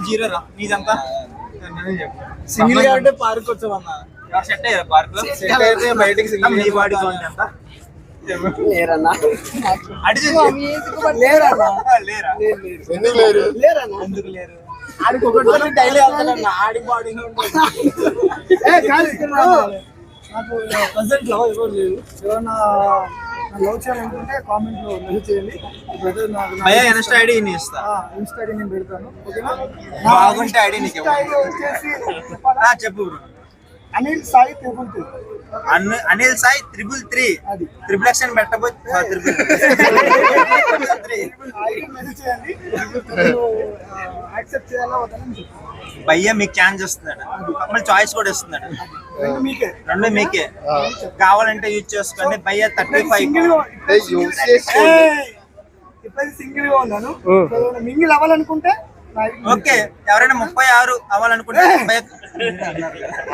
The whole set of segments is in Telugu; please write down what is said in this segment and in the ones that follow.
జీరో రా నీదంతా సింగిల్ గా అంటే పార్క్ వచ్చామన్నా సెట్ అయ్యారు పార్క్ లో సెట్ అయితే బయటికి సింగిల్ నీ బాడీ కౌంట్ ఎంత లేరన్నా అడిగి లేరన్నా లేరా ఎందుకు లేరు? లేరన్నా ఎందుకు లేరు ఆడికి ఒకటి డైలీ అవుతాడన్నా ఆడి బాడీ నాకు ప్రజెంట్ లవ్ ఎవరు లేదు. ఎవరన్నా లవ్ చేయాలనుకుంటే కామెంట్ లో మెసేజ్ చేయండి. భయ్యా ఇన్స్టా ఐడి నీ ఇస్తా ఇన్స్టా ఐడి నేను పెడతాను. ఓకేనా? బాగుంటే ఐడి నీకు ఇన్స్టా ఐడి వచ్చేసి చెప్పాలా? చెప్పు బ్రో అనిల్ సాయి 333. అనిల్ సాయి 333 అది ట్రిపుల్ ఎక్స్ అని పెట్టబోతు ఐడి మెసేజ్ చేయండి. యాక్సెప్ట్ చేయాలా వద్దని చెప్పండి. భయ్యా మీకు ఛాన్స్ ఇస్తున్నాడు, మళ్ళీ చాయిస్ కూడా ఇస్తున్నాడు. రెండు మీకే రెండు మీకే కావాలంటే యూజ్ చేసుకోండి. భయ్యా 35 యూస్ చేసుకోండి. ఇప్పుడు సింగిల్ గా ఉన్నాను. మింగిల్ అవ్వాలనుకుంటే ఓకే. ఎవరైనా 36 అవ్వాలనుకుంటే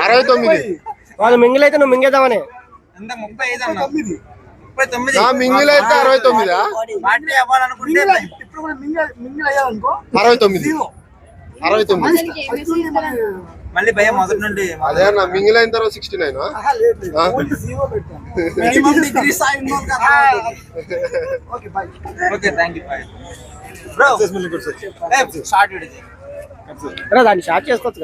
69 వాళ్ళు మింగిల్ అయితే నువ్వు మింగేద్దామని ఎంత 35 అన్నా 9 39 మింగిల్ అయితే 69 పార్టీ అవ్వాలనుకుంటే ఇప్పుడు కూడా మింగిల్ అయ్యాలనుకో 69 మళ్ళీ భయ్యా మొదటి నుండి అదే అన్న మింగిల్ అయిన తర్వాత 69 okay bye. Okay thank you bye bro. Start దాన్ని షార్ట్ చేసుకోవచ్చు కదా.